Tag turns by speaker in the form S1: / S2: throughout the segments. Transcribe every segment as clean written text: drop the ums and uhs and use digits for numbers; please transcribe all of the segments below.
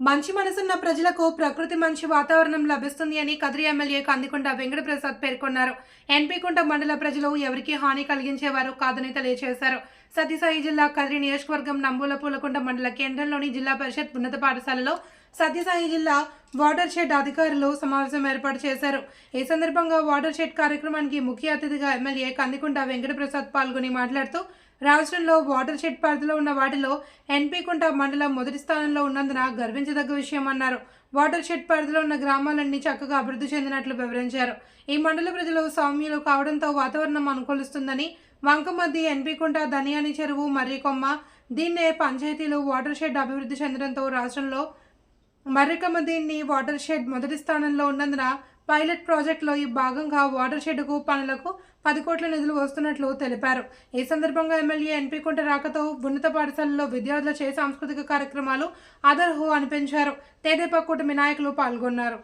S1: మంచి మనసున్న ప్రజలకు ప్రకృతి మంచి వాతావరణం లభిస్తుంది అని కదిరి ఎమ్మెల్యే కందికుంట వెంకట ప్రసాద్ పేర్కొన్నారు. ఎన్పీకుంట మండల ప్రజలు ఎవరికీ హాని కలిగించేవారు కాదని తెలియజేశారు. సత్యసాయి జిల్లా కదిరి నియోజకవర్గం నంబూల పూలకుంట మండల కేంద్రంలోని జిల్లా పరిషత్ ఉన్నత పాఠశాలలో సత్యసాయి జిల్లా వాటర్ షెడ్ అధికారులు సమావేశం ఏర్పాటు చేశారు. ఈ సందర్భంగా వాటర్ షెడ్ కార్యక్రమానికి ముఖ్య అతిథిగా ఎమ్మెల్యే కందికుంట వెంకట ప్రసాద్ పాల్గొని మాట్లాడుతూ రాష్ట్రంలో వాటర్ షెడ్ పరిధిలో ఉన్న వాటిలో ఎన్పీకుంట మండలం మొదటి స్థానంలో ఉన్నందున గర్వించదగ్గ విషయం అన్నారు. వాటర్ షెడ్ పరిధిలో ఉన్న గ్రామాలన్నీ చక్కగా అభివృద్ధి చెందినట్లు వివరించారు. ఈ మండల ప్రజలు సౌమ్యులు కావడంతో వాతావరణం అనుకూలిస్తుందని, వంకమద్ది, ఎన్పీకుంట, ధనియాని చెరువు, మర్రికొమ్మ, దీన్నే పంచాయతీలు వాటర్ షెడ్ అభివృద్ధి చెందడంతో రాష్ట్రంలో మర్రికొమ్మదీన్ని వాటర్ షెడ్ మొదటి స్థానంలో ఉన్నందున పైలట్ ప్రాజెక్టులో ఈ భాగంగా వాటర్ షెడ్కు పనులకు 10 కోట్ల నిధులు వస్తున్నట్లు తెలిపారు. ఈ సందర్భంగా ఎమ్మెల్యే ఎన్పీకుంట రాకతో ఉన్నత పాఠశాలలో విద్యార్థుల చే సాంస్కృతిక కార్యక్రమాలు అదర్హో అనిపించారు. తెదేపా కూటమి నాయకులు పాల్గొన్నారు.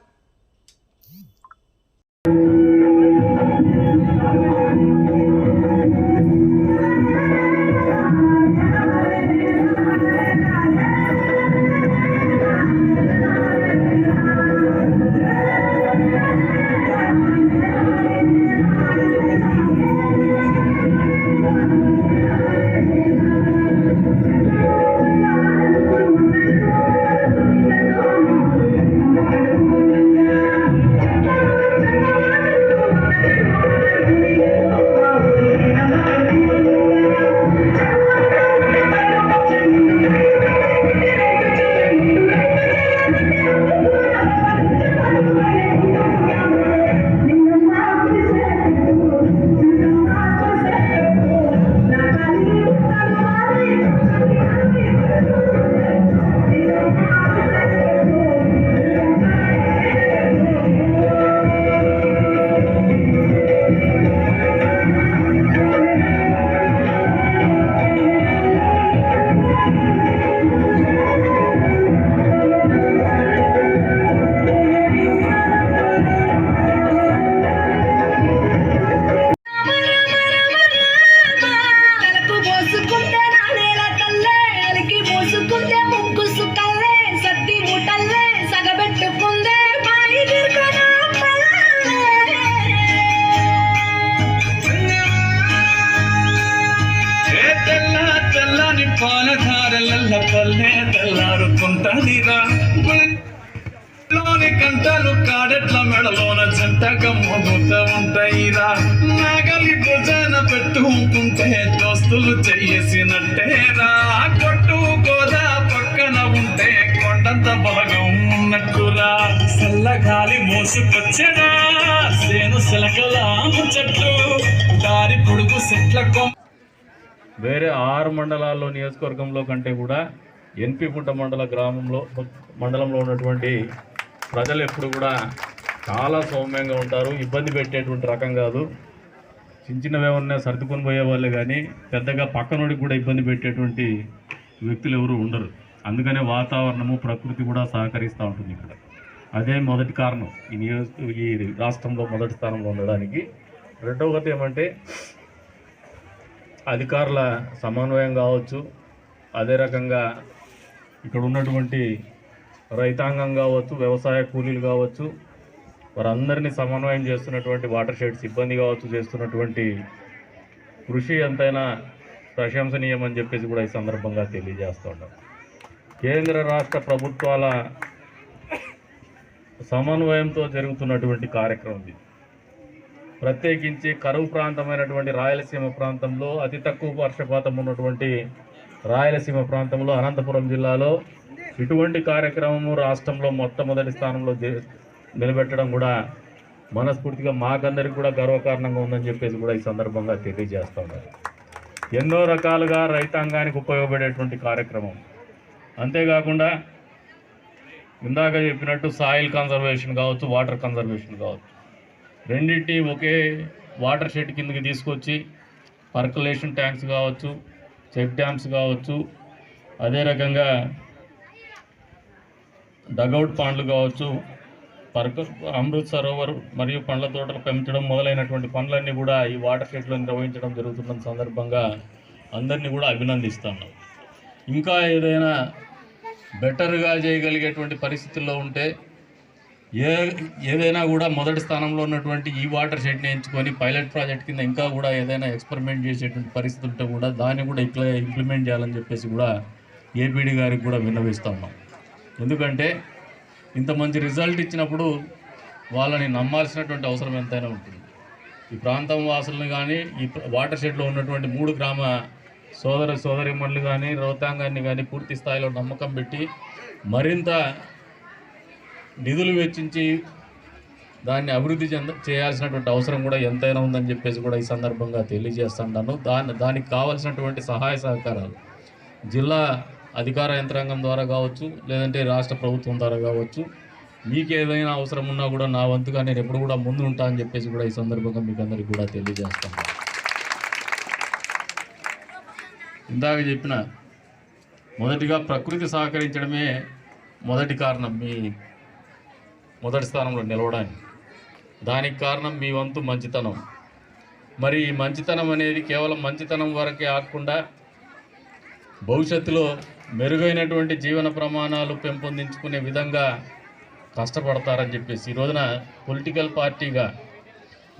S2: పాలధారల పల్లె తెల్లారుకుంటదిరా లోని కంటలు కాడెట్ల మెడలోన జంటగా మోగుతూ ఉంటాయిరా. నాగలి భుజాన పెట్టుకుంటే దోస్తులు చేసినట్టేరా. కొట్టు గోదా పక్కన ఉంటే కొండంత బలగం ఉన్నట్టురా. చల్లగాలి మోసుకొచ్చరా సేను శిలకలా చెట్లు దారి పొడుగు చెట్ల
S3: వేరే 6 మండలాల్లో నియోజకవర్గంలో కంటే కూడా ఎన్పీకుంట మండలంలో ఉన్నటువంటి ప్రజలు ఎప్పుడు కూడా చాలా సౌమ్యంగా ఉంటారు. ఇబ్బంది పెట్టేటువంటి రకం కాదు. చిన్నవేమన్నా సర్దుకొని పోయే వాళ్ళే కానీ పెద్దగా పక్కనోడికి కూడా ఇబ్బంది పెట్టేటువంటి వ్యక్తులు ఎవరు ఉండరు. అందుకనే వాతావరణము ప్రకృతి కూడా సహకరిస్తూ ఉంటుంది ఇక్కడ. అదే మొదటి కారణం ఈ రాష్ట్రంలో మొదటి స్థానంలో ఉండడానికి. రెండవది ఏమంటే అధికారుల సమన్వయం కావచ్చు, అదే రకంగా ఇక్కడ ఉన్నటువంటి రైతాంగం కావచ్చు, వ్యవసాయ కూలీలు కావచ్చు, వారందరినీ సమన్వయం చేస్తున్నటువంటి వాటర్ షెడ్ సిబ్బంది కావచ్చు చేస్తున్నటువంటి కృషి ఎంతైనా ప్రశంసనీయమని చెప్పేసి కూడా ఈ సందర్భంగా తెలియజేస్తున్నాం. కేంద్ర రాష్ట్ర ప్రభుత్వాల సమన్వయంతో జరుగుతున్నటువంటి కార్యక్రమం ఇది. ప్రత్యేకించి కరువు ప్రాంతమైనటువంటి రాయలసీమ ప్రాంతంలో, అతి తక్కువ వర్షపాతం ఉన్నటువంటి రాయలసీమ ప్రాంతంలో, అనంతపురం జిల్లాలో ఇటువంటి కార్యక్రమము రాష్ట్రంలో మొట్టమొదటి స్థానంలో నిలబెట్టడం కూడా మనస్ఫూర్తిగా మాకందరికి కూడా గర్వకారణంగా ఉందని చెప్పేసి కూడా ఈ సందర్భంగా తెలియజేస్తూ ఉన్నారు. ఎన్నో రకాలుగా రైతాంగానికి ఉపయోగపడేటువంటి కార్యక్రమం. అంతేకాకుండా ఇందాక చెప్పినట్టు సాయిల్ కన్జర్వేషన్ కావచ్చు, వాటర్ కన్జర్వేషన్ కావచ్చు, రెండింటి ఒకే వాటర్ షెడ్ కిందకి తీసుకొచ్చి పర్కులేషన్ ట్యాంక్స్ కావచ్చు, చెక్ డ్యామ్స్ కావచ్చు, అదే రకంగా డగౌట్ పాండ్లు కావచ్చు, అమృత్ సరోవర్ మరియు పండ్ల తోటలు పెంచడం మొదలైనటువంటి పనులన్నీ కూడా ఈ వాటర్ షెడ్లో నిర్వహించడం జరుగుతున్న సందర్భంగా అందరినీ కూడా అభినందిస్తున్నాం. ఇంకా ఏదైనా బెటర్గా చేయగలిగేటువంటి పరిస్థితుల్లో ఉంటే ఏదైనా కూడా మొదటి స్థానంలో ఉన్నటువంటి ఈ వాటర్ షెడ్ని ఎంచుకొని పైలట్ ప్రాజెక్ట్ కింద ఇంకా కూడా ఏదైనా ఎక్స్పెరిమెంట్ చేసేటువంటి పరిస్థితి ఉంటే కూడా దాన్ని కూడా ఇంప్లిమెంట్ చేయాలని చెప్పేసి కూడా ఏపీడీ గారికి కూడా విన్నవిస్తూ ఉన్నాం. ఎందుకంటే ఇంత మంచి రిజల్ట్ ఇచ్చినప్పుడు వాళ్ళని నమ్మాల్సినటువంటి అవసరం ఎంతైనా ఉంటుంది. ఈ ప్రాంతం వాసులను కానీ ఈ వాటర్ షెడ్లో ఉన్నటువంటి 3 గ్రామ సోదరిమణులు కానీ రౌతాంగాన్ని కానీ పూర్తి స్థాయిలో నమ్మకం పెట్టి మరింత నిధులు వెచ్చించి దాన్ని అభివృద్ధి చేయాల్సినటువంటి అవసరం కూడా ఎంతైనా ఉందని చెప్పేసి కూడా ఈ సందర్భంగా తెలియజేస్తున్నాను. దానికి కావాల్సినటువంటి సహాయ సహకారాలు జిల్లా అధికార యంత్రాంగం ద్వారా కావచ్చు, లేదంటే రాష్ట్ర ప్రభుత్వం ద్వారా కావచ్చు, మీకు ఏదైనా అవసరం ఉన్నా కూడా నా వంతుగా నేను ఎప్పుడు కూడా ముందు ఉంటా అని చెప్పేసి కూడా ఈ సందర్భంగా మీకు అందరికీ కూడా తెలియజేస్తాను. ఇందాక చెప్పిన మొదటిగా ప్రకృతి సహకరించడమే మొదటి కారణం మీ మొదటి స్థానంలో నిలవడానికి. దానికి కారణం మీ వంతు మంచితనం. మరి ఈ మంచితనం అనేది కేవలం మంచితనం వరకే ఆగకుండా భవిష్యత్తులో మెరుగైనటువంటి జీవన ప్రమాణాలు పెంపొందించుకునే విధంగా కష్టపడతారని చెప్పేసి ఈ రోజున పొలిటికల్ పార్టీగా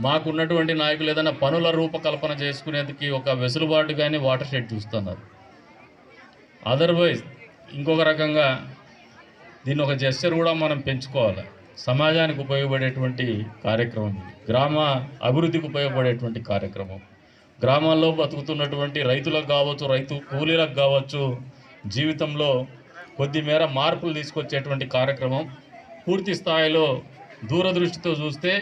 S3: మాకున్నటువంటి నాయకులు ఏదైనా పనుల రూపకల్పన చేసుకునేందుకు ఒక వెసులుబాటుగానే వాటర్ షెడ్ చూస్తున్నారు. అదర్వైజ్ ఇంకొక రకంగా దీన్ని ఒక జెస్చర్ కూడా మనం పెంచుకోవాలి. సమాజానికి ఉపయోగపడేటువంటి కార్యక్రమం, గ్రామ అభివృద్ధికి ఉపయోగపడేటువంటి కార్యక్రమం, గ్రామాల్లో బతుకుతున్నటువంటి రైతులకు కావచ్చు, రైతు కూలీలకు కావచ్చు, జీవితంలో కొద్ది మేర మార్పులు తీసుకొచ్చేటువంటి కార్యక్రమం. పూర్తి స్థాయిలో దూరదృష్టితో చూస్తే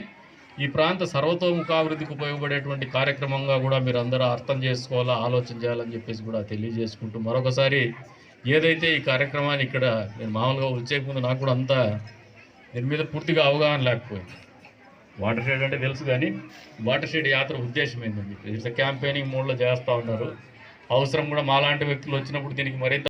S3: ఈ ప్రాంత సర్వతోముఖాభివృద్ధికి ఉపయోగపడేటువంటి కార్యక్రమంగా కూడా మీరు అందరూ అర్థం చేసుకోవాలా, ఆలోచన చేయాలని చెప్పేసి కూడా తెలియజేసుకుంటూ మరొకసారి ఏదైతే ఈ కార్యక్రమాన్ని ఇక్కడ నేను మామూలుగా వచ్చే ముందు నాకు కూడా అంతా దీని మీద పూర్తిగా అవగాహన లేకపోయింది. వాటర్ షెడ్ అంటే తెలుసు, కానీ వాటర్ షెడ్ యాత్ర ఉద్దేశం ఏంటండి? ఇట్లా క్యాంపెయినింగ్ మోడ్లో చేస్తూ ఉన్నారు. అవసరం కూడా మాలాంటి వ్యక్తులు వచ్చినప్పుడు దీనికి మరింత